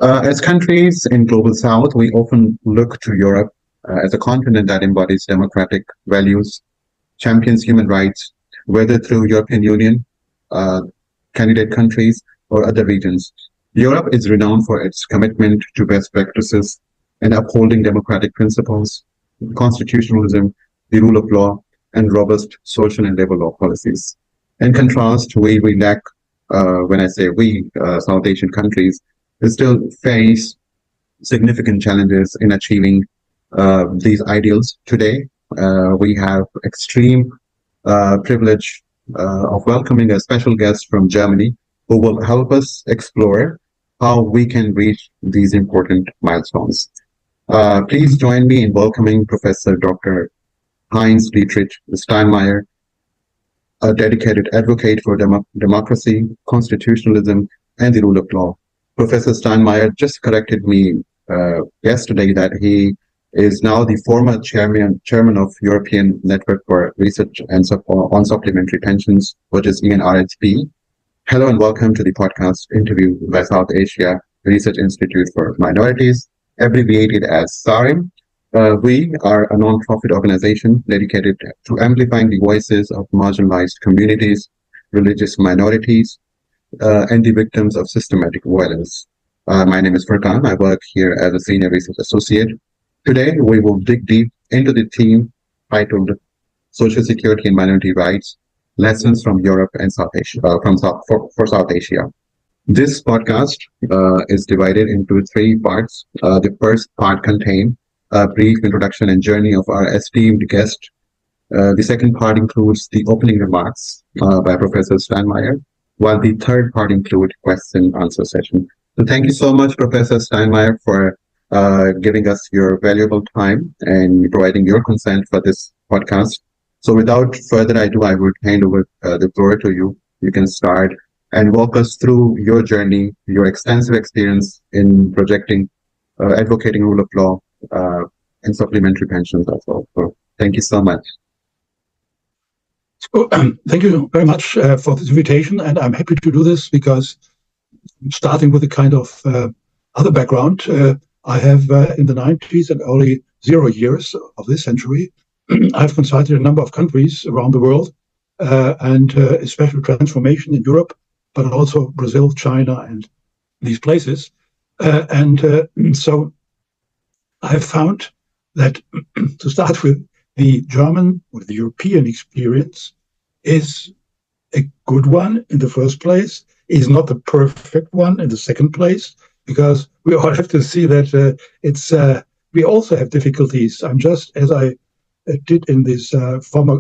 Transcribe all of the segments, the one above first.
As countries in Global South, we often look to Europe as a continent that embodies democratic values, champions human rights, whether through European Union, uh, candidate countries, or other regions. Europe is renowned for its commitment to best practices and upholding democratic principles, constitutionalism, the rule of law, and robust social and labor law policies. In contrast, we lack, when I say we, South Asian countries, we still face significant challenges in achieving these ideals today. We have extreme privilege of welcoming a special guest from Germany who will help us explore how we can reach these important milestones. Please join me in welcoming Professor Dr. Heinz-Dietrich Steinmeyer, a dedicated advocate for democracy, constitutionalism, and the rule of law. Professor Steinmeyer just corrected me yesterday that he is now the former chairman of European Network for Research and on Supplementary Pensions, which is ENRHP. Hello and welcome to the podcast interview by South Asia Research Institute for Minorities, abbreviated as SARIM. We are a non-profit organization dedicated to amplifying the voices of marginalized communities, religious minorities, and the victims of systematic violence. My name is Furqan. I work here as a senior research associate. Today, we will dig deep into the theme titled Social Security and Minority Rights, Lessons from Europe and South Asia, for South Asia. This podcast is divided into three parts. The first part contains a brief introduction and journey of our esteemed guest. The second part includes the opening remarks by Professor Steinmeyer, while the third part includes question and answer session. So thank you so much, Professor Steinmeyer, for giving us your valuable time and providing your consent for this podcast. So without further ado, I would hand over the floor to you. You can start and walk us through your journey, your extensive experience in projecting, advocating rule of law, and supplementary pensions as well. So thank you so much. So, thank you very much for this invitation, and I'm happy to do this because starting with a kind of other background, I have in the 90s and early 0 years of this century, I've consulted a number of countries around the world, and especially transformation in Europe, but also Brazil, China, and these places. So I've found that to start with, the German or the European experience is a good one in the first place, is not the perfect one in the second place, because we all have to see that we also have difficulties. I'm just, as I did in this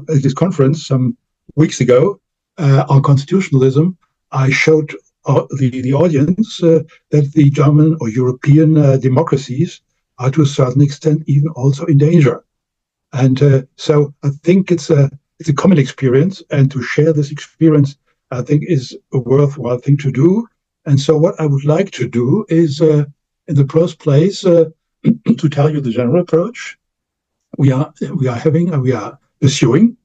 this conference some weeks ago on constitutionalism, I showed the audience that the German or European democracies are to a certain extent even also in danger. And so I think it's a common experience, and to share this experience, I think, is a worthwhile thing to do. And so what I would like to do is, in the first place, to tell you the general approach we are pursuing,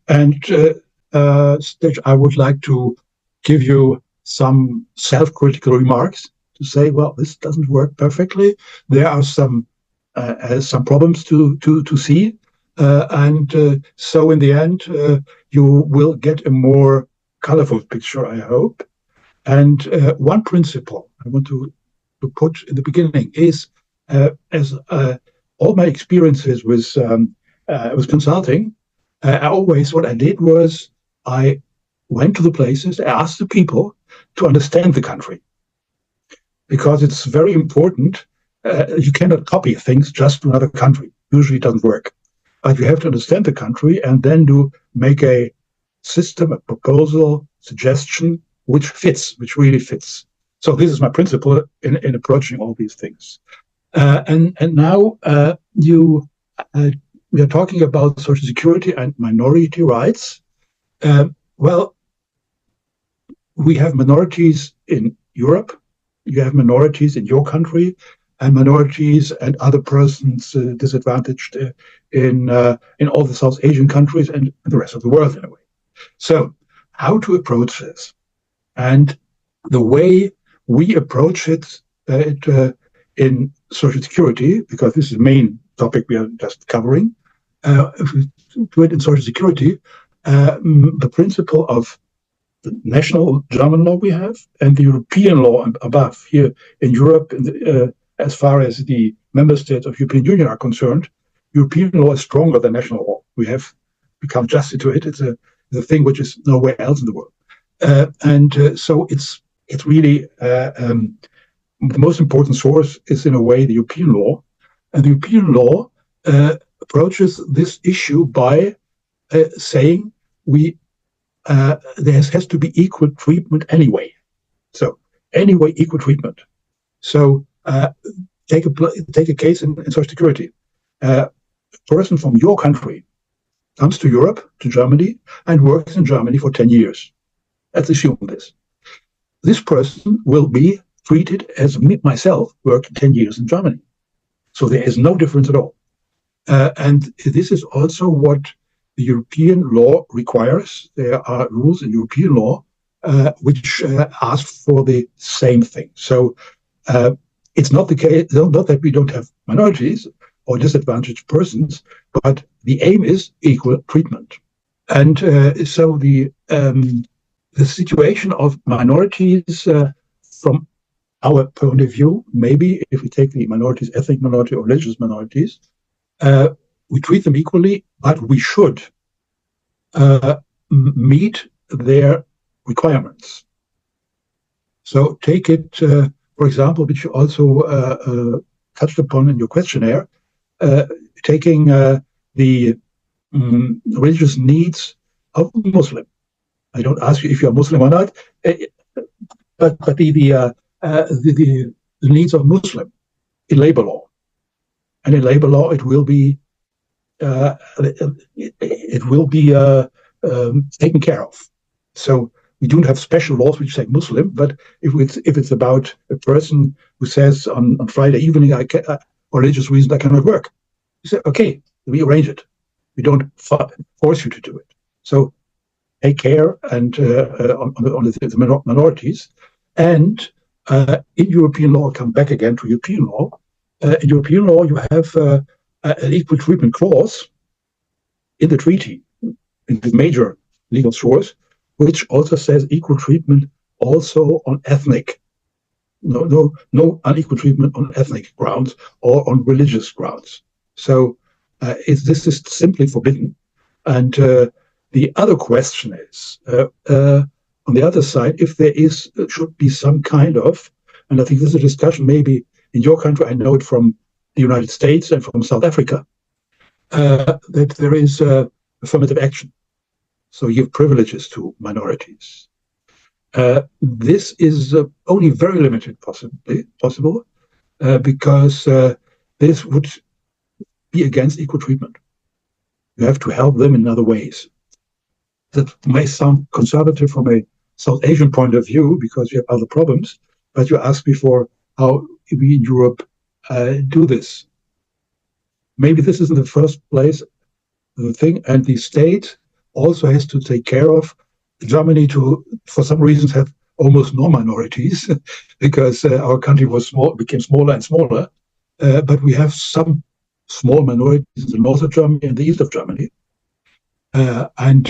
and I would like to give you some self-critical remarks to say, well, this doesn't work perfectly. There are some problems to see. So in the end, you will get a more colorful picture, I hope. And one principle I want to put in the beginning is, as all my experiences with consulting, what I did was I went to the places, asked the people to understand the country, because it's very important. You cannot copy things just to another country. Usually it doesn't work. But you have to understand the country and then make a system, a proposal, suggestion, which really fits. So this is my principle in approaching all these things. And now we are talking about social security and minority rights. Well, we have minorities in Europe, you have minorities in your country, and minorities and other persons disadvantaged in all the South Asian countries and the rest of the world in a way. So how to approach this? And the way we approach it in Social Security, because this is the main topic we are just covering. If we do it in Social Security, the principle of the national German law we have and the European law above here in Europe, as far as the member states of European Union are concerned, European law is stronger than national law. We have become adjusted to it. It's a thing which is nowhere else in the world. So it's really the most important source is in a way the European law, and the European law approaches this issue by saying there has to be equal treatment anyway. So anyway, equal treatment. So take a case in Social Security. A person from your country comes to Europe, to Germany, and works in Germany for 10 years. Let's assume this. This person will be treated as myself worked 10 years in Germany. So there is no difference at all. And this is also what the European law requires. There are rules in European law which ask for the same thing. So it's not the case, not that we don't have minorities or disadvantaged persons, but the aim is equal treatment. And so the situation of minorities from our point of view, maybe if we take the minorities, ethnic minority or religious minorities, we treat them equally, but we should meet their requirements. So take it, for example, which you also touched upon in your questionnaire, taking the religious needs of Muslim. I don't ask you if you're Muslim or not, but the needs of Muslim in labor law. And in labor law, it will be taken care of. So we don't have special laws which say Muslim, but if it's about a person who says on Friday evening, for religious reasons, I cannot work, you say, okay, we arrange it. We don't force you to do it. So take care and on the minorities. And in European law, come back again to European law. In European law, you have an equal treatment clause in the treaty, in the major legal source, which also says equal treatment also on ethnic, no unequal treatment on ethnic grounds or on religious grounds. So this is simply forbidden. And the other question is, on the other side, if there should be some kind of, and I think this is a discussion maybe in your country, I know it from the United States and from South Africa, that there is affirmative action. So you give privileges to minorities. This is only very limited possible because this would be against equal treatment. You have to help them in other ways. That may sound conservative from a South Asian point of view because you have other problems, but you asked before how we in Europe do this. Maybe this is in the first place the thing, and the state also has to take care of Germany to, for some reasons, have almost no minorities because our country was became smaller and smaller, but we have some small minorities in the north of Germany and the east of Germany. And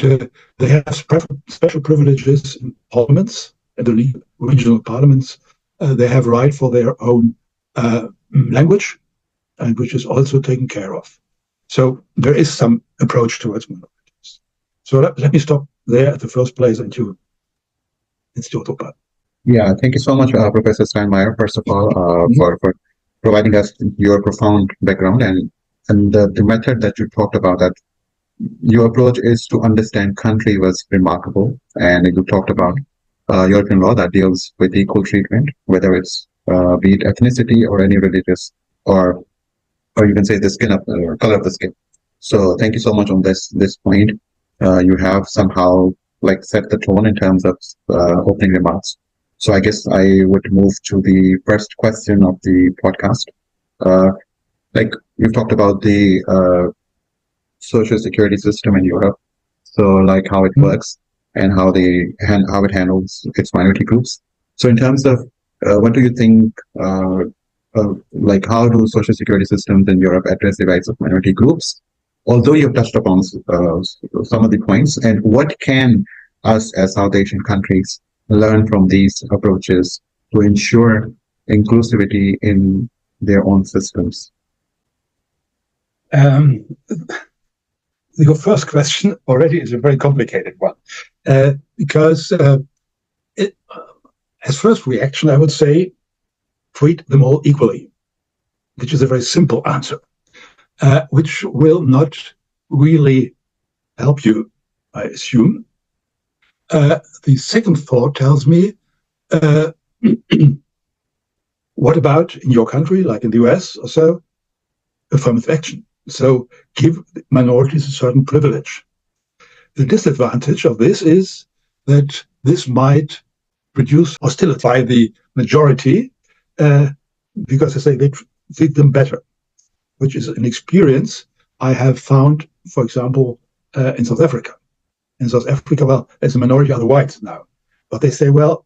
they have special privileges in parliaments, in the regional parliaments. They have right for their own language, and which is also taken care of. So there is some approach towards minorities. So let me stop there at the first place, and it's your talk. Yeah, thank you so much, Professor Steinmeyer, first of all, for providing us your profound background and the method that you talked about, that your approach is to understand country, was remarkable. And you talked about European law that deals with equal treatment, whether it's be it ethnicity or any religious, or you can say the skin of or color of the skin. So thank you so much on this point. You have somehow set the tone in terms of opening remarks. So I guess I would move to the first question of the podcast. You've talked about the social security system in Europe, so how it works and how it handles its minority groups. So in terms of what do you think, like how do social security systems in Europe address the rights of minority groups? Although you've touched upon some of the points, and what can us as South Asian countries learn from these approaches to ensure inclusivity in their own systems? Your first question already is a very complicated one, because as first reaction, I would say treat them all equally, which is a very simple answer, which will not really help you, I assume. The second thought tells me, what about in your country, like in the US or so, affirmative action? So give minorities a certain privilege. The disadvantage of this is that this might produce hostility by the majority, because they say they treat them better, which is an experience I have found, for example, in South Africa. In South Africa, well, there's a minority of the whites now, but they say, well,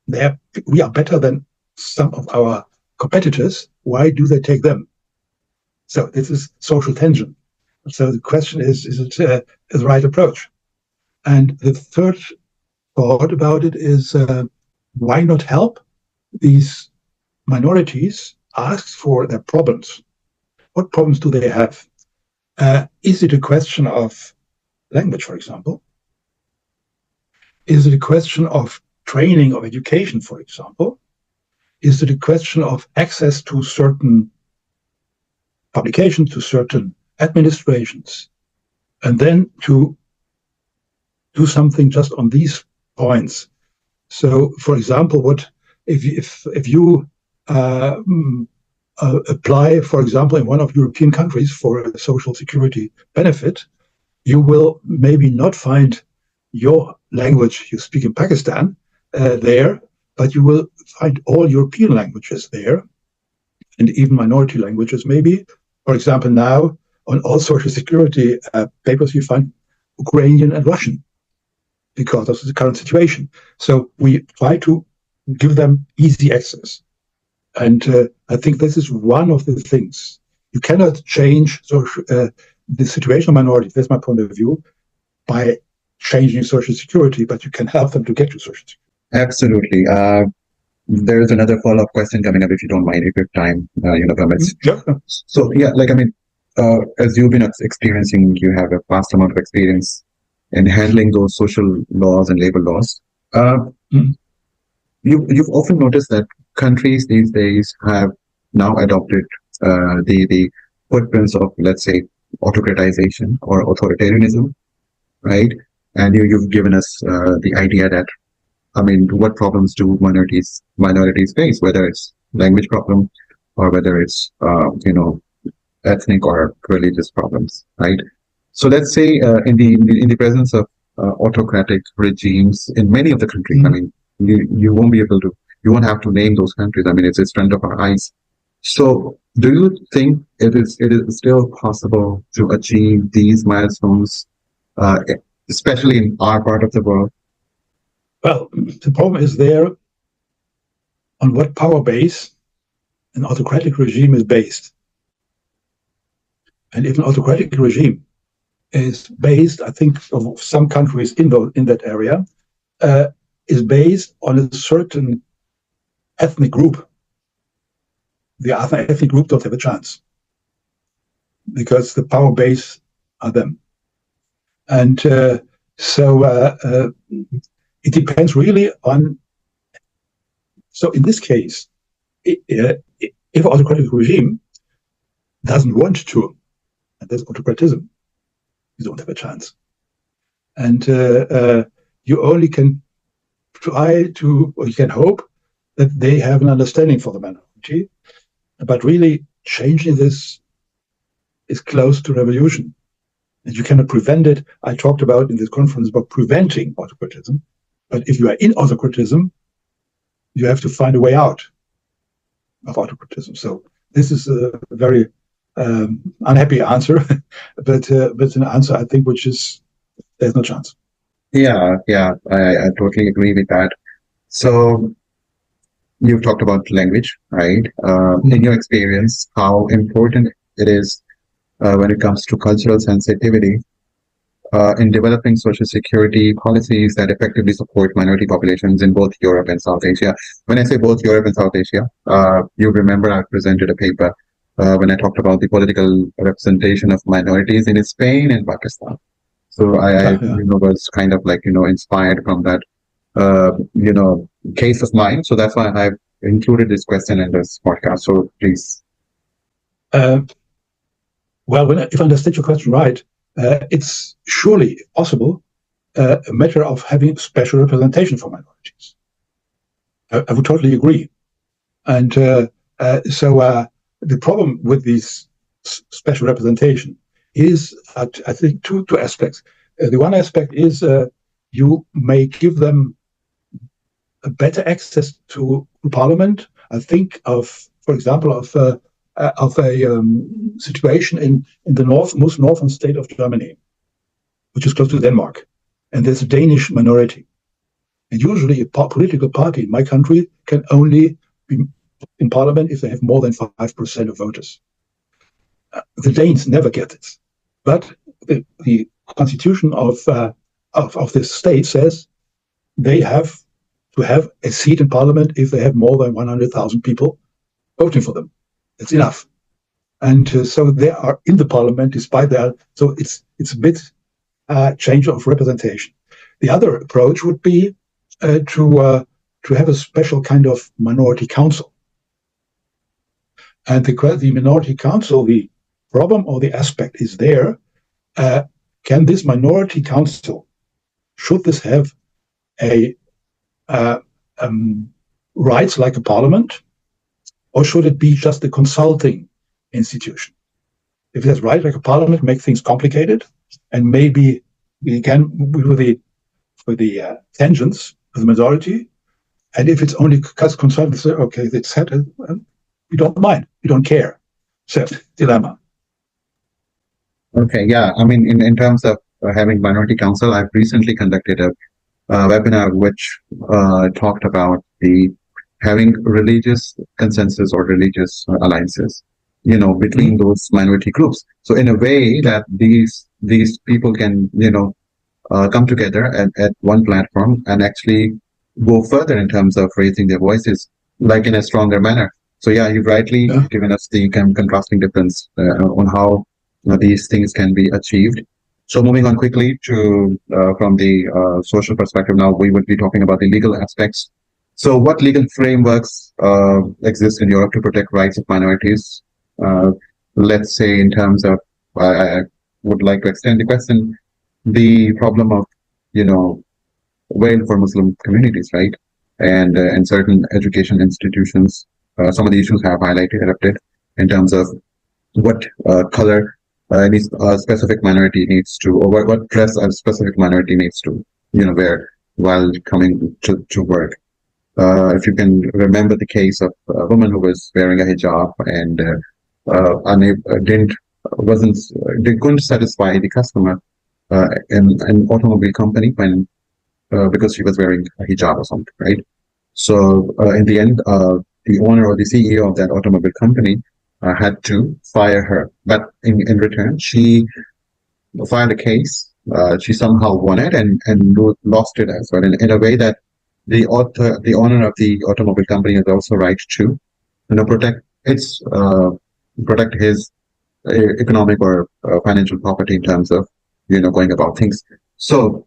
we are better than some of our competitors. Why do they take them? So this is social tension. So the question is it the right approach? And the third thought about it is, why not help these minorities ask for their problems? What problems do they have? Is it a question of language, for example? Is it a question of training, of education, for example? Is it a question of access to certain publications, to certain administrations, and then to do something just on these points? So, for example, what if you apply, for example, in one of European countries for a social security benefit, you will maybe not find your language you speak in Pakistan there, but you will find all European languages there, and even minority languages maybe. For example, now on all social security papers you find Ukrainian and Russian because of the current situation. So we try to give them easy access. And I think this is one of the things. You cannot change the situation of minorities, that's my point of view, by changing social security, but you can help them to get to social security. Absolutely. There is another follow-up question coming up, if you don't mind, if your time permits. Sure. So yeah, as you've been experiencing, you have a vast amount of experience in handling those social laws and labor laws. You've often noticed that countries these days have now adopted the footprints of, let's say, autocratization or authoritarianism, right? And you've given us the idea that, what problems do minorities face, whether it's language problem or whether it's ethnic or religious problems, right? So let's say in the presence of autocratic regimes in many of the countries, you won't be able to, you won't have to name those countries. It's in front of our eyes. So do you think it is still possible to achieve these milestones, especially in our part of the world? Well, the problem is there on what power base an autocratic regime is based. And if an autocratic regime is based, I think of some countries in that area, is based on a certain ethnic group, the other ethnic group don't have a chance because the power base are them. And so it depends really on. So in this case, if an autocratic regime doesn't want to, and that's autocratism, you don't have a chance. And you only can try to, or you can hope that they have an understanding for the minority, but really changing this is close to revolution. And you cannot prevent it. I talked about in this conference about preventing autocratism, but if you are in autocratism, you have to find a way out of autocratism. So this is a very unhappy answer, but an answer I think which is there's no chance. Yeah, I totally agree with that. So you've talked about language, right? In your experience, how important it is when it comes to cultural sensitivity in developing social security policies that effectively support minority populations in both Europe and South Asia. When I say both Europe and South Asia, you remember I presented a paper when I talked about the political representation of minorities in Spain and Pakistan. So I was kind of like, inspired from that, case of mine. So that's why I've included this question in this podcast. So please. Well, if I understood your question right, it's surely possible a matter of having special representation for minorities. I would totally agree. And so the problem with these special representation is, I think, two aspects. The one aspect is you may give them a better access to parliament. I think of, for example, of a situation in the most northern state of Germany, which is close to Denmark, and there's a Danish minority. And usually a political party in my country can only be in parliament if they have more than 5% of voters. The Danes never get it. But the constitution of this state says they have to have a seat in parliament if they have more than 100,000 people voting for them. It's enough. And so they are in the parliament despite that. So it's a bit change of representation. The other approach would be to have a special kind of minority council. And the minority council, the problem or the aspect is there. Can this minority council, should this have a rights like a parliament, or should it be just a consulting institution? If it has rights like a parliament, make things complicated, and maybe we can with the tangents of the majority. And if it's only consulting, say, okay, it's set, we don't mind, we don't care. So dilemma. Okay, yeah. I mean, in terms of having minority council, I've recently conducted a webinar which talked about the having religious consensus or religious alliances, between those minority groups. So in a way that these people can, come together at one platform and actually go further in terms of raising their voices, like in a stronger manner. So yeah, you've rightly given us the contrasting difference on how these things can be achieved. So moving on quickly to from the social perspective, now we would be talking about the legal aspects. So what legal frameworks exist in Europe to protect rights of minorities? Let's say in terms of, I would like to extend the question, the problem of, veil for Muslim communities, right? And certain education institutions, some of the issues have highlighted in terms of what color any specific minority needs to, or what dress a specific minority needs to, wear while coming to work. If you can remember the case of a woman who was wearing a hijab and couldn't satisfy the customer in an automobile company because she was wearing a hijab or something, right? So in the end, the owner or the CEO of that automobile company had to fire her, but in return, she filed a case. She somehow won it and lost it as well. In a way that the owner of the automobile company has also right to, protect his economic or financial property in terms of, going about things. So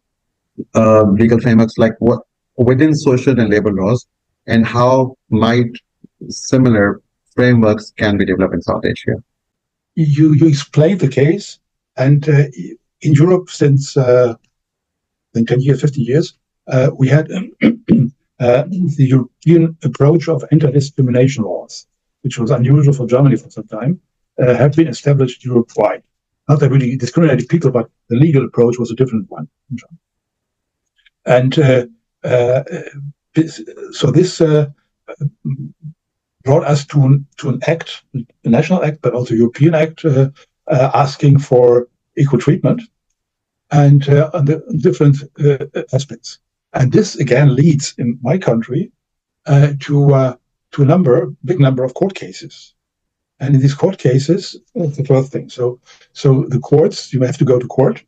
legal frameworks like what within social and labor laws, and how might similar frameworks can be developed in South Asia. You explained the case, and in Europe since 10 years, 15 years, we had the European approach of anti-discrimination laws, which was unusual for Germany for some time, have been established Europe-wide. Not that really discriminating people, but the legal approach was a different one. And so this brought us to an act, a national act, but also European act, asking for equal treatment and on the different aspects. And this again leads in my country to to a big number of court cases. And in these court cases, that's the first thing. So the courts, you have to go to court.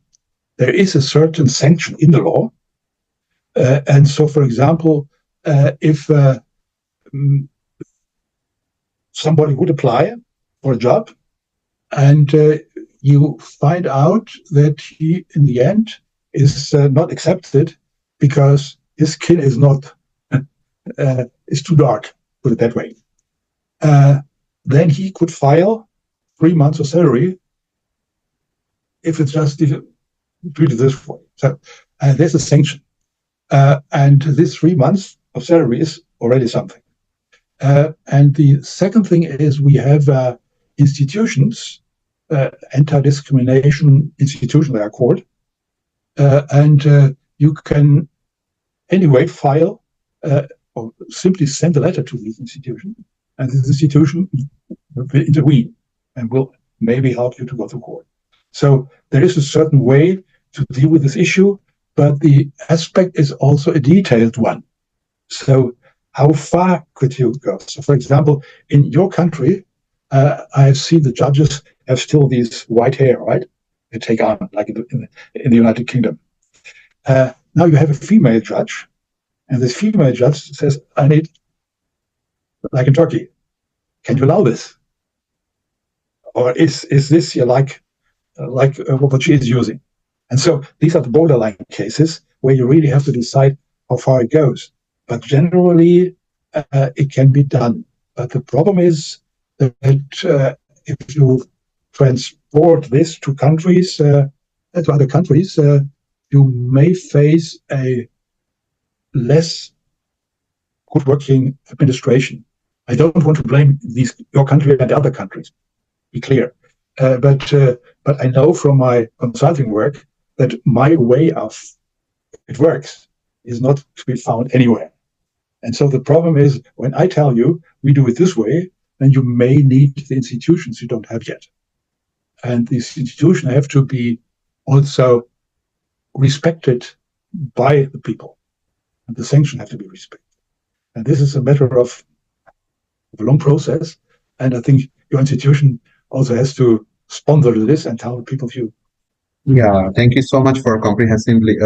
There is a certain sanction in the law. And so, for example, if somebody would apply for a job and you find out that he, in the end, is not accepted because his skin is not is too dark, put it that way. Then he could file 3 months of salary if it's just treated this way. So there's a sanction. And this 3 months of salary is already something. And the second thing is we have institutions, anti-discrimination institutions, they are called. And you can anyway file or simply send a letter to this institution, and this institution will intervene and will maybe help you to go to court. So there is a certain way to deal with this issue, but the aspect is also a detailed one. So how far could you go? So, for example, in your country, I have seen the judges have still these white hair, right? They take on, like in the United Kingdom. Now you have a female judge, and this female judge says, I need, like in Turkey, can you allow this? Or is this like what she is using? And so these are the borderline cases where you really have to decide how far it goes. But generally, it can be done. But the problem is that if you transport this to countries, to other countries, you may face a less good working administration. I don't want to blame your country and other countries, be clear. But I know from my consulting work that my way of it works is not to be found anywhere. And so the problem is when I tell you we do it this way, then you may need the institutions you don't have yet. And these institutions have to be also respected by the people. And the sanctions have to be respected. And this is a matter of a long process. And I think your institution also has to sponsor this and tell the people view. Yeah, thank you so much for comprehensively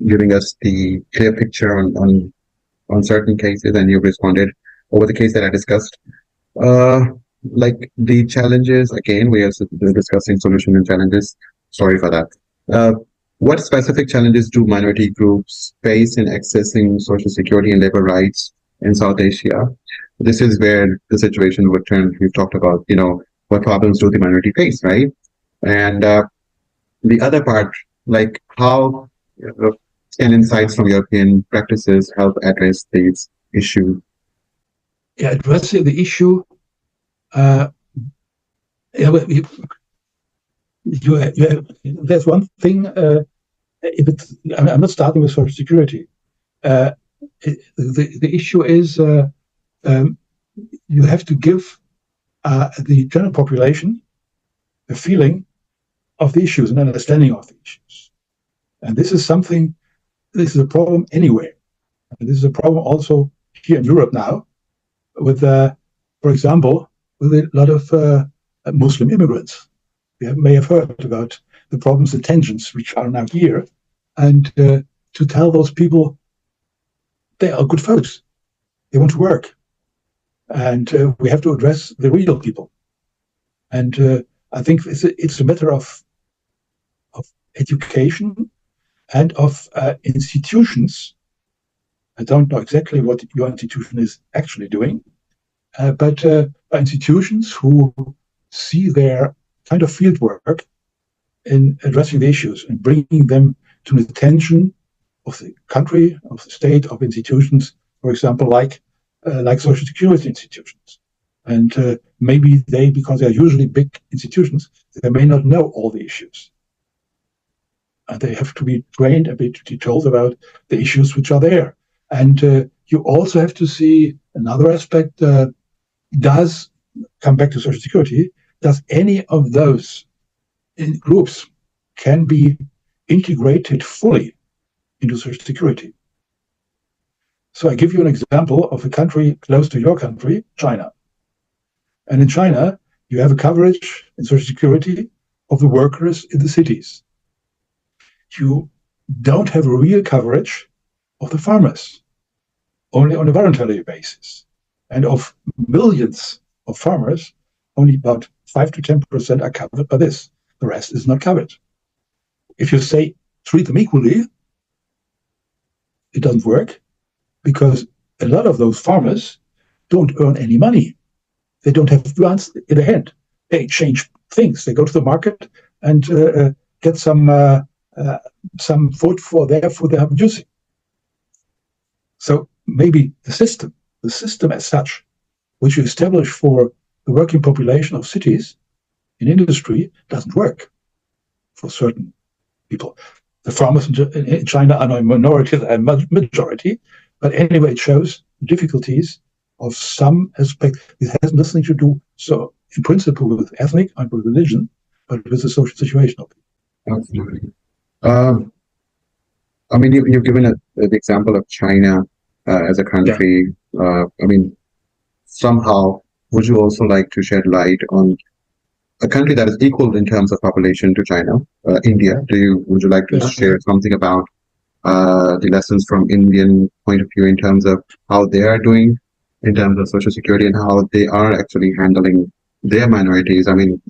giving us the clear picture on certain cases, and you've responded over the case that I discussed. Like the challenges, again, we are discussing solutions and challenges. Sorry for that. What specific challenges do minority groups face in accessing social security and labor rights in South Asia? This is where the situation would turn. We've talked about, what problems do the minority face, right? And the other part, like how can insights from European practices help address these issues? Yeah, addressing the issue. There's one thing. I'm not starting with Social Security. The issue is you have to give the general population a feeling of the issues and understanding of the issues. And this is a problem anywhere. And this is a problem also here in Europe now with, for example, with a lot of Muslim immigrants. You may have heard about the problems and tensions which are now here. And to tell those people they are good folks. They want to work. And we have to address the real people. And I think it's a matter of education and of institutions. I don't know exactly what your institution is actually doing, but institutions who see their kind of field work in addressing the issues and bringing them to the attention of the country, of the state, of institutions, for example, like Social Security institutions. And maybe because they're usually big institutions, they may not know all the issues. And they have to be trained, a bit to be told about the issues which are there. And you also have to see another aspect, does come back to Social Security, does any of those groups can be integrated fully into Social Security? So I give you an example of a country close to your country, China. And in China, you have a coverage in Social Security of the workers in the cities. You don't have a real coverage of the farmers, only on a voluntary basis. And of millions of farmers, only about 5 to 10% are covered by this. The rest is not covered. If you say treat them equally, it doesn't work, because a lot of those farmers don't earn any money. They don't have plants in their hand. They exchange things. They go to the market and get some food for their food they are producing. So maybe the system as such, which you establish for the working population of cities in industry, doesn't work for certain people. The farmers in China are not a minority, they are a majority, but anyway, it shows the difficulties of some aspect. It has nothing to do, so in principle, with ethnic and with religion, but with the social situation of people. Absolutely. I mean, you've given the example of China as a country. Yeah. I mean, somehow, would you also like to shed light on a country that is equal in terms of population to China, India? Would you like to share something about the lessons from Indian point of view in terms of how they are doing in terms of social security and how they are actually handling their minorities? I mean,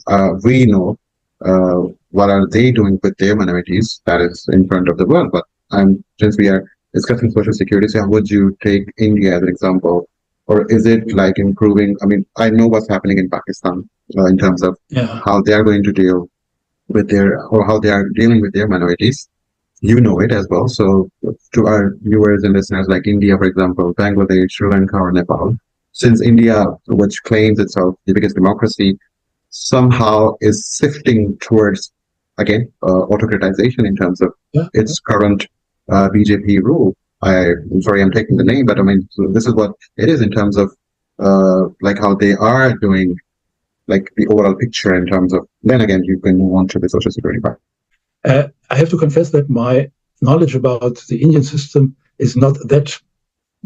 we know what are they doing with their minorities that is in front of the world, but since we are discussing social security, so how would you take India as an example? Or is it like improving? I mean, I know what's happening in Pakistan in terms of how they are going to deal with how they are dealing with their minorities. You know it as well. So to our viewers and listeners, like India, for example, Bangladesh, Sri Lanka, or Nepal, since India, which claims itself the biggest democracy, somehow is shifting towards, again, autocratization in terms of its current BJP rule. I'm sorry, I'm taking the name, but I mean, so this is what it is in terms of like how they are doing, like the overall picture in terms of, then again, you can move on to the social security part. I have to confess that my knowledge about the Indian system is not that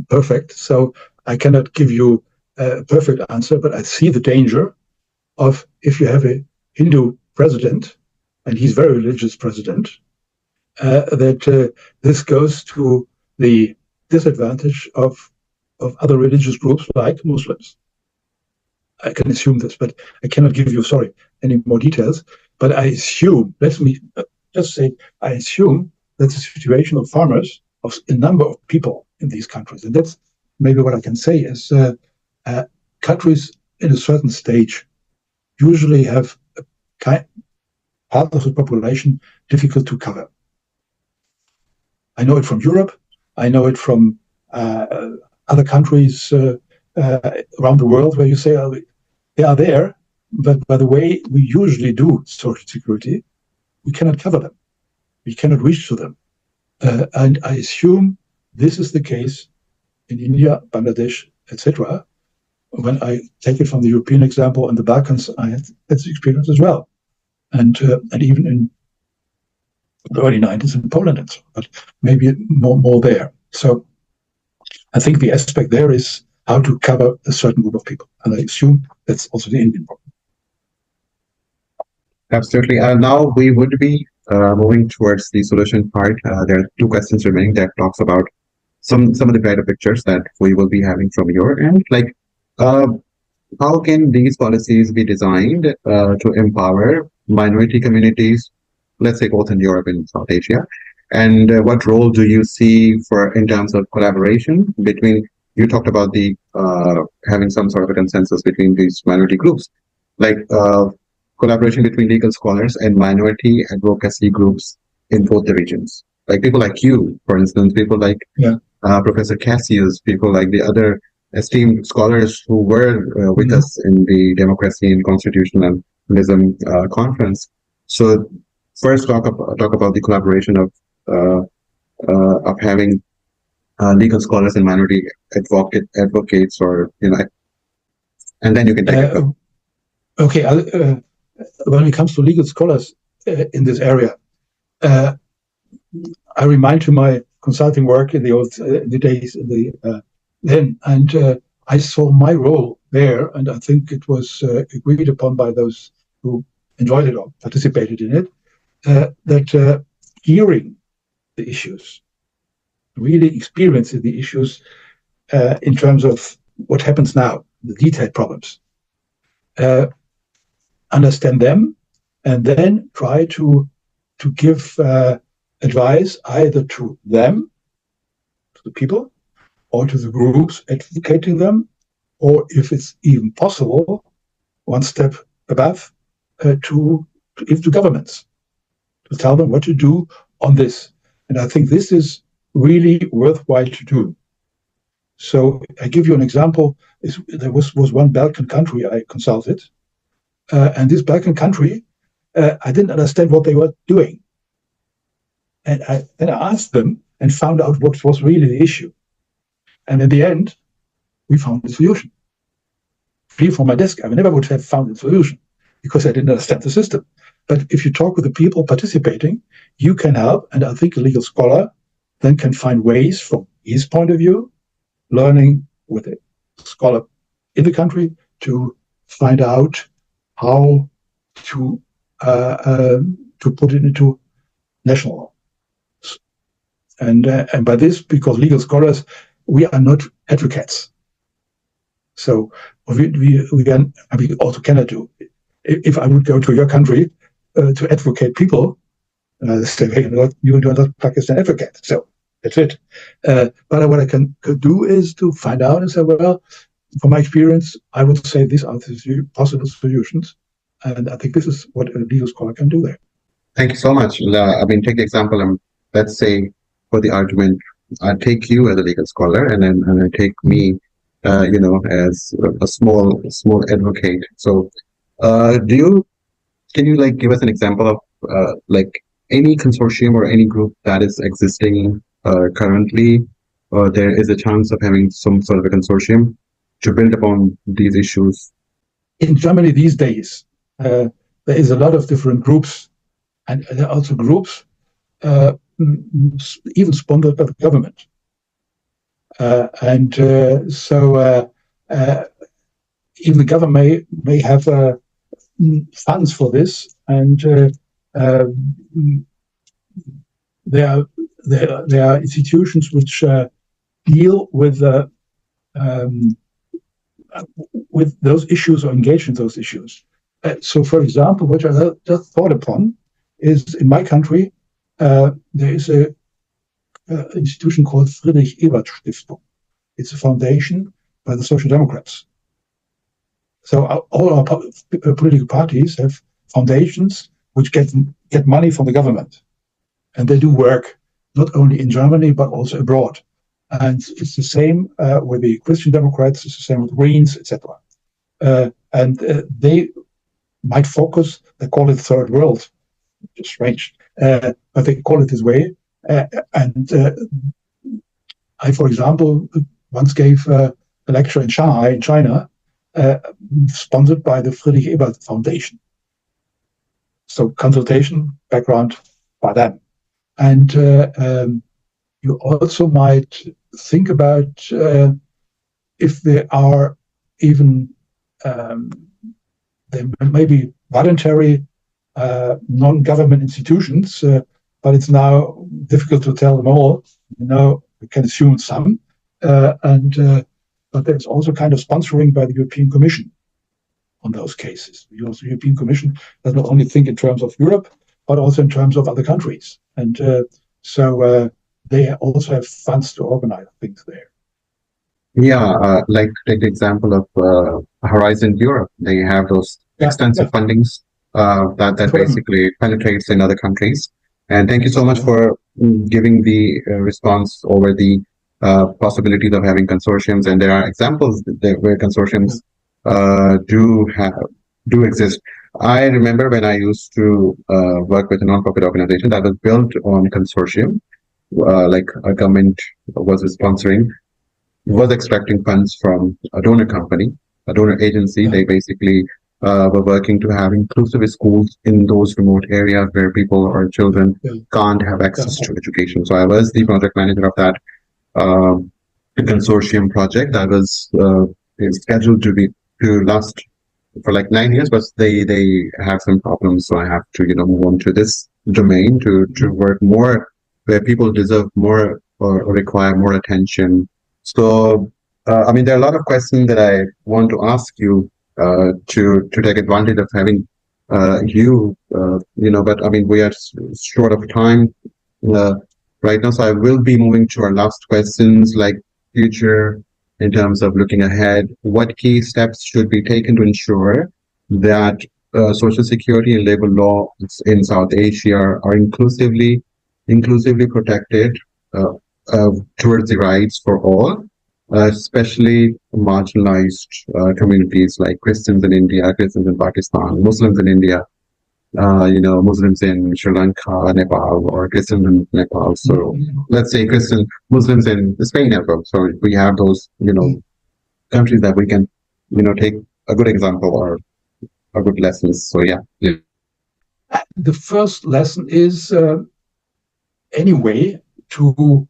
perfect, so I cannot give you a perfect answer, but I see the danger of, if you have a Hindu president, and he's very religious president, that this goes to the disadvantage of other religious groups like Muslims. I can assume this, but I cannot give you, any more details. But I assume, let me just say, I assume that the situation of farmers, of a number of people in these countries, and that's maybe what I can say, is countries in a certain stage usually have a part of the population difficult to cover. I know it from Europe. I know it from other countries around the world, where you say, they are there, but by the way we usually do social security, we cannot cover them. We cannot reach to them. And I assume this is the case in India, Bangladesh, etc. When I take it from the European example and the Balkans, I had this experience as well. And even in the early 90s in Poland, and so, but maybe more there. So I think the aspect there is how to cover a certain group of people. And I assume that's also the Indian problem. Absolutely. Now we would be moving towards the solution part. There are two questions remaining that talks about some of the better pictures that we will be having from your end. Like, how can these policies be designed to empower minority communities, let's say both in Europe and South Asia? And what role do you see in terms of collaboration between, you talked about the having some sort of a consensus between these minority groups, like collaboration between legal scholars and minority advocacy groups in both the regions, like people like you, for instance, people like Professor Cassius, people like the other esteemed scholars who were with us in the Democracy and Constitutionalism conference. So first talk about the collaboration of having legal scholars and minority advocates, or and then you can take it. Okay, when it comes to legal scholars in this area, I remind you my consulting work in the old the days in the then, and I saw my role there, and I think it was agreed upon by those who enjoyed it or participated in it, that hearing the issues, really experiencing the issues in terms of what happens now, the detailed problems, understand them, and then try to give advice either to them, to the people, or to the groups advocating them, or if it's even possible, one step above, to governments, to tell them what to do on this. And I think this is really worthwhile to do. So I give you an example. There was one Balkan country I consulted, and this Balkan country, I didn't understand what they were doing. And then I asked them and found out what was really the issue. And in the end, we found the solution. Free from my desk, I never would have found the solution because I didn't understand the system. But if you talk with the people participating, you can help. And I think a legal scholar then can find ways from his point of view, learning with a scholar in the country to find out how to put it into national law. And by this, because legal scholars, we are not advocates. So we also cannot do. If I would go to your country to advocate people, say, hey, you are not Pakistan advocate. So that's it. But what I could do is to find out and say, well, from my experience, I would say these are the possible solutions. And I think this is what a legal scholar can do there. Thank you so much. Take the example. Let's say, for the argument, I take you as a legal scholar, and I take me, as a small advocate. So, can you give us an example of any consortium or any group that is existing currently, or there is a chance of having some sort of a consortium to build upon these issues? In Germany these days, there is a lot of different groups, and there are also groups even sponsored by the government. So even the government may have funds for this, and there are institutions which deal with those issues or engage in those issues. So, for example, what I just thought upon is in my country, there is a institution called Friedrich-Ebert-Stiftung. It's a foundation by the Social Democrats. So all our political parties have foundations which get money from the government, and they do work not only in Germany but also abroad. And it's the same with the Christian Democrats. It's the same with Greens, etc. And they might focus. They call it Third World. It's strange, but they call it this way. And I, for example, once gave a lecture in Shanghai, in China, sponsored by the Friedrich Ebert Foundation. So consultation background by them. And you also might think about if there are even there may be voluntary non-government institutions, but it's now difficult to tell them all. We can assume some, but there's also kind of sponsoring by the European Commission on those cases. The European Commission does not only think in terms of Europe, but also in terms of other countries. And so they also have funds to organize things there. Yeah, like take the example of Horizon Europe. They have those extensive fundings that basically penetrates in other countries. And thank you so much for giving the response over the possibilities of having consortiums. And there are examples where consortiums do exist. I remember when I used to work with a non-profit organization that was built on consortium, like a government was sponsoring, was extracting funds from a donor company, a donor agency. They basically we're working to have inclusive schools in those remote areas where people or children can't have access to education. So I was the project manager of that consortium project. I was scheduled to last for like 9 years, but they have some problems, so I have to move on to this domain to work more where people deserve more or require more attention. So I mean, there are a lot of questions that I want to ask you to take advantage of having you, but I mean, we are short of time right now, so I will be moving to our last questions, like future in terms of looking ahead. What key steps should be taken to ensure that social security and labor law in South Asia are inclusively protected towards the rights for all, especially marginalized communities like Christians in India, Christians in Pakistan, Muslims in India, Muslims in Sri Lanka, Nepal, or Christians in Nepal. So let's say Muslims in Spain as well. So we have those, countries that we can, take a good example or a good lessons. So yeah. The first lesson is anyway to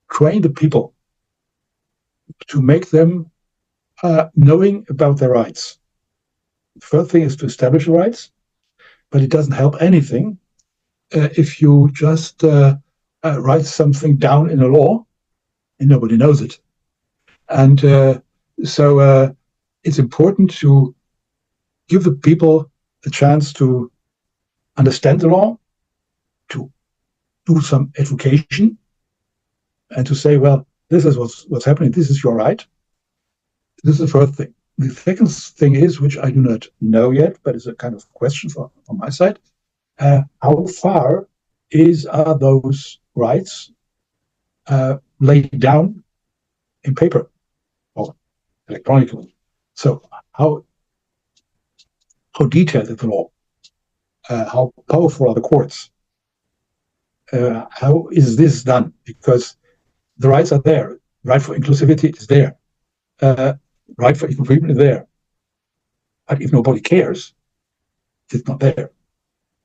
train the people, to make them knowing about their rights. The first thing is to establish the rights, but it doesn't help anything if you just write something down in a law and nobody knows it. And so it's important to give the people a chance to understand the law, to do some education, and to say, well, this is what's happening, this is your right. This is the first thing. The second thing is, which I do not know yet, but it's a kind of question from my side, how far are those rights laid down in paper or electronically? So how detailed is the law? How powerful are the courts? How is this done? Because the rights are there. Right for inclusivity is there. Right for equal treatment is there. But if nobody cares, it's not there.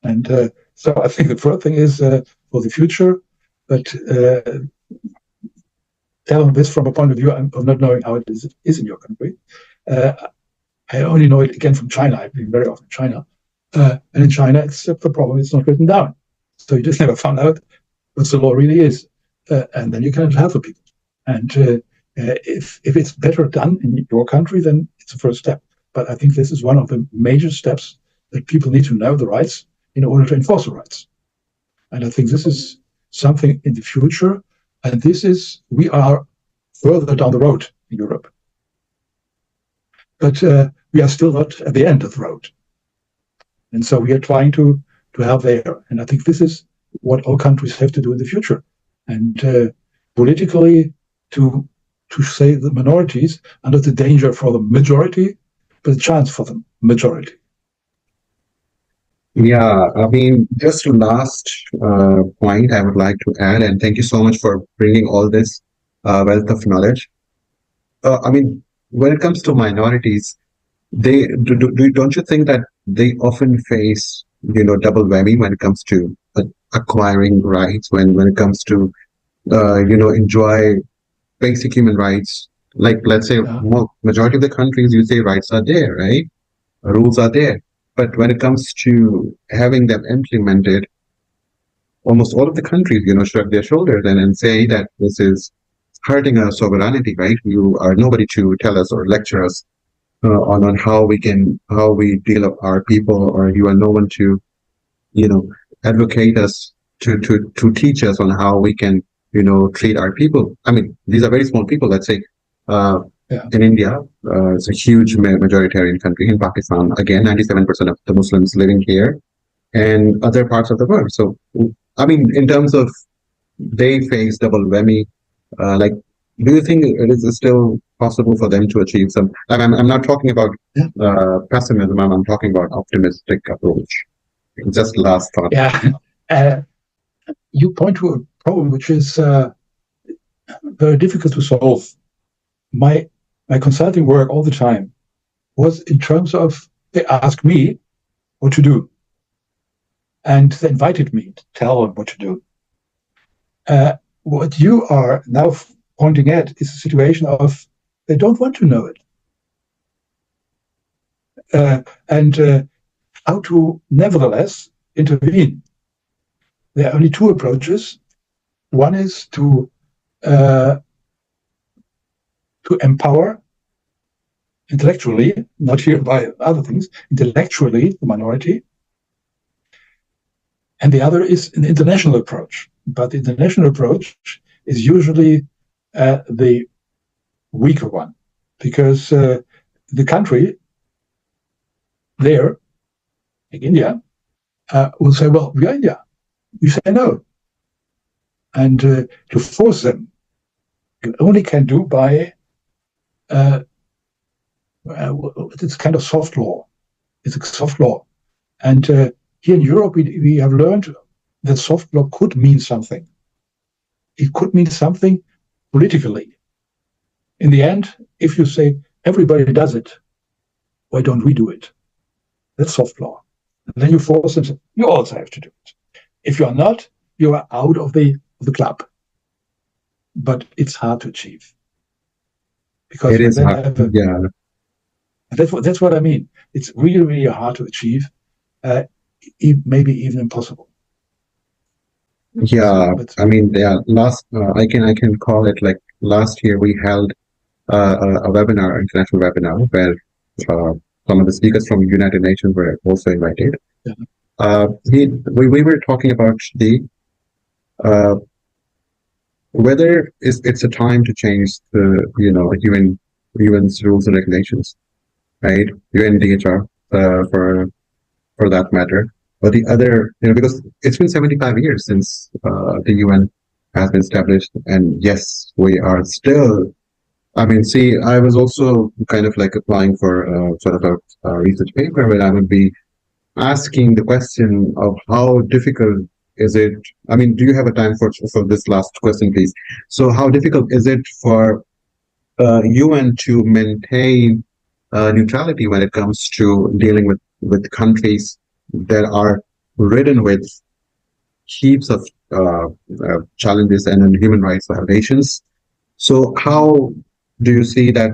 And so I think the first thing is for the future, but telling this from a point of view of not knowing how it is in your country. I only know it again from China. I've been very often in China. And in China, it's the problem, it's not written down. So you just never found out what the law really is. And then you can help the people. And if it's better done in your country, then it's the first step. But I think this is one of the major steps that people need to know the rights in order to enforce the rights. And I think this is something in the future. And we are further down the road in Europe. But we are still not at the end of the road. And so we are trying to help there. And I think this is what all countries have to do in the future. And politically, to say the minorities are not the danger for the majority, but a chance for the majority. Yeah, I mean, just a last point I would like to add, and thank you so much for bringing all this wealth of knowledge. I mean, when it comes to minorities, don't you think that they often face, double whammy when it comes to acquiring rights, when it comes to, enjoy basic human rights? Like, let's say, majority of the countries, you say rights are there, right? Rules are there. But when it comes to having them implemented, almost all of the countries, shrug their shoulders and say that this is hurting our sovereignty, right? You are nobody to tell us or lecture us on how we deal with our people, or you are no one to, advocate us to teach us on how we can, treat our people. I mean, these are very small people. Let's say in India, it's a huge majoritarian country. In Pakistan, again, 97% of the Muslims living here, and other parts of the world. So, I mean, in terms of they face double whammy, like, do you think it is still possible for them to achieve some? I'm not talking about pessimism. I'm talking about optimistic approach. Just last thought. Yeah, you point to a problem which is very difficult to solve. My consulting work all the time was in terms of they asked me what to do. And they invited me to tell them what to do. What you are now pointing at is a situation of they don't want to know it. And how to nevertheless intervene. There are only two approaches. One is to empower intellectually, not here by other things, intellectually the minority. And the other is an international approach. But the international approach is usually the weaker one, because the country there, like India, will say, well, we are India. You say no. And to force them, you only can do by it's kind of soft law. It's a soft law. And here in Europe, we have learned that soft law could mean something. It could mean something politically. In the end, if you say everybody does it, why don't we do it? That's soft law. And then you force them, you also have to do it. If you are not, you are out of the club. But it's hard to achieve. Because it is hard. Yeah. That's what I mean. It's really, really hard to achieve. Maybe even impossible. Yeah, I mean, I can call it like last year we held a webinar, international webinar, where some of the speakers from United Nations were also invited. Yeah. We were talking about the whether it's a time to change the UN's rules and regulations, right? UNDHR for that matter. But the other, because it's been 75 years since the UN has been established, and yes, we are still. I mean, see, I was also kind of like applying for sort of a research paper where I would be asking the question of how difficult is it? I mean, do you have a time for this last question, please? So, how difficult is it for UN to maintain neutrality when it comes to dealing with countries that are ridden with heaps of challenges and human rights violations? So how do you see that?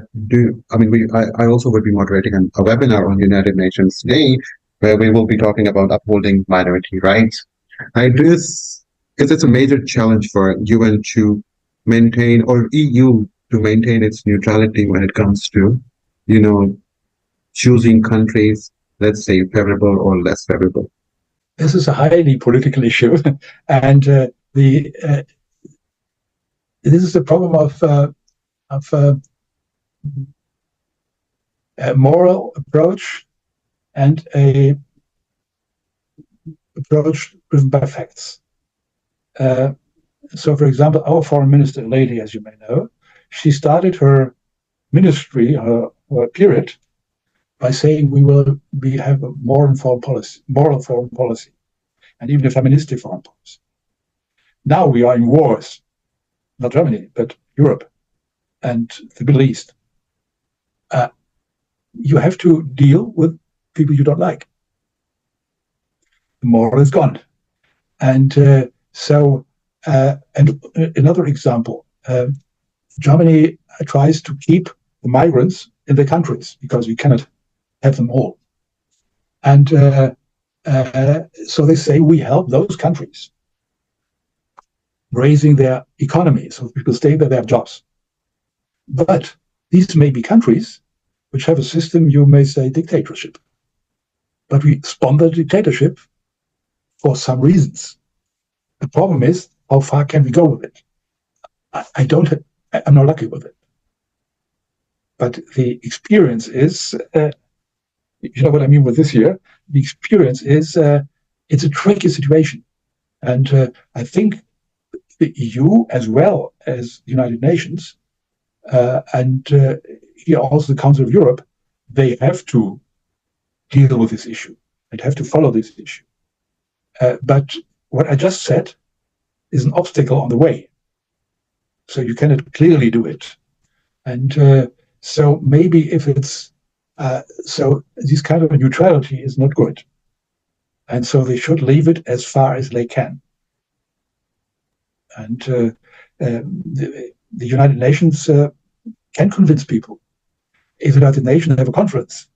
I also would be moderating a webinar on United Nations Day, where we will be talking about upholding minority rights. Is it a major challenge for UN to maintain, or EU to maintain its neutrality when it comes to, choosing countries, let's say, favorable or less favorable? This is a highly political issue, and this is the problem of a moral approach and a approach driven by facts. So, for example, our foreign minister, a lady, as you may know, she started her ministry, her period, by saying we have a moral foreign policy, and even a feministic foreign policy. Now we are in wars, not Germany, but Europe and the Middle East. You have to deal with people you don't like. The moral is gone. And and another example, Germany tries to keep the migrants in their countries because we cannot have them all. And so they say we help those countries raising their economy so people stay there, they have jobs. But these may be countries which have a system, you may say, dictatorship. But we sponsor dictatorship for some reasons. The problem is, how far can we go with it? I'm not lucky with it. But the experience is, you know what I mean with this here? The experience is, it's a tricky situation. And I think the EU, as well as the United Nations, and here also the Council of Europe, they have to deal with this issue and have to follow this issue. But what I just said is an obstacle on the way. So you cannot clearly do it. And so maybe if it's So this kind of neutrality is not good. And so they should leave it as far as they can. And the United Nations can convince people. If the United Nations have a conference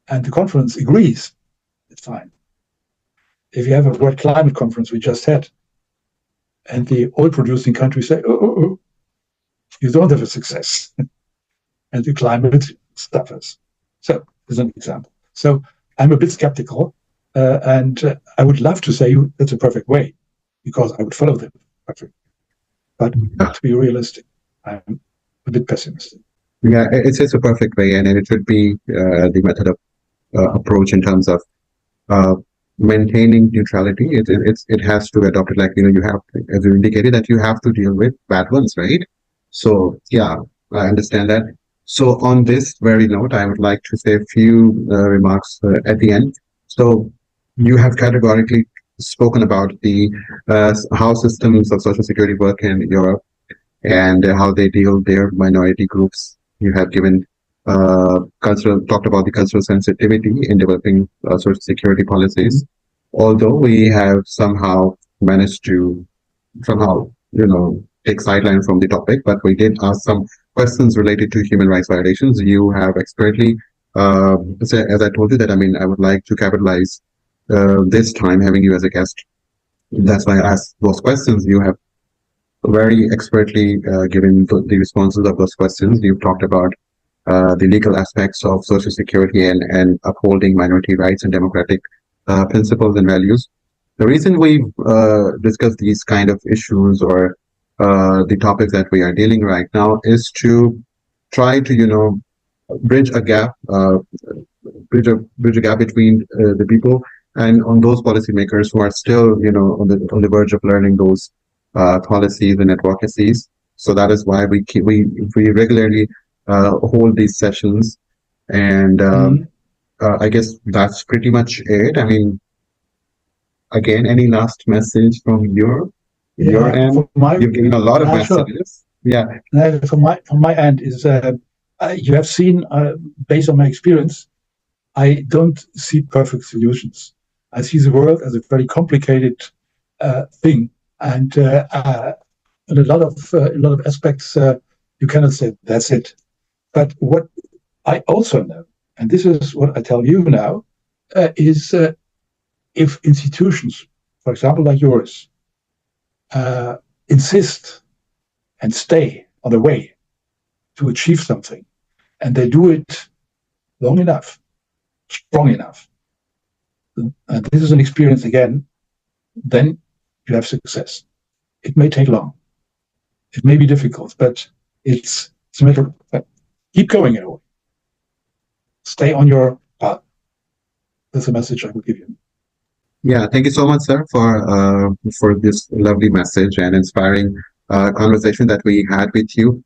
and the conference agrees, it's fine. If you have a World Climate Conference we just had, and the oil-producing countries say, oh, you don't have a success, and the climate suffers. So, as an example. So, I'm a bit skeptical, and I would love to say that's a perfect way, because I would follow them perfect. But to be realistic, I'm a bit pessimistic. Yeah, it's a perfect way, and it should be the method of approach in terms of maintaining neutrality. It has to adopt it, like, you have, as you indicated, that you have to deal with bad ones, right? So yeah, I understand that. So on this very note, I would like to say a few remarks at the end. So you have categorically spoken about the how systems of social security work in Europe and how they deal their minority groups. You have given talked about the cultural sensitivity in developing social security policies. Although we have somehow managed to take sideline from the topic, but we did ask some questions related to human rights violations. You have expertly, as I told you, that I would like to capitalize this time having you as a guest. That's why I asked those questions. You have very expertly given the responses of those questions. You've talked about the legal aspects of social security and upholding minority rights and democratic principles and values. The reason we discuss these kind of issues or the topics that we are dealing right now is to try to bridge a gap, bridge a gap between the people and on those policymakers who are still on the verge of learning those policies and advocacies. So that is why we regularly hold these sessions, and I guess that's pretty much it. Again, any last message from your end? You've given a lot of messages. Sure. Yeah. From my end is you have seen, based on my experience, I don't see perfect solutions. I see the world as a very complicated thing, and in a lot of aspects, you cannot say that's it. But what I also know, and this is what I tell you now, is if institutions, for example, like yours, insist and stay on the way to achieve something, and they do it long enough, strong enough, and this is an experience again, then you have success. It may take long. It may be difficult, but it's a matter of keep going in a way. Stay on your path. That's a message I would give you. Yeah, thank you so much, sir, for this lovely message and inspiring conversation that we had with you.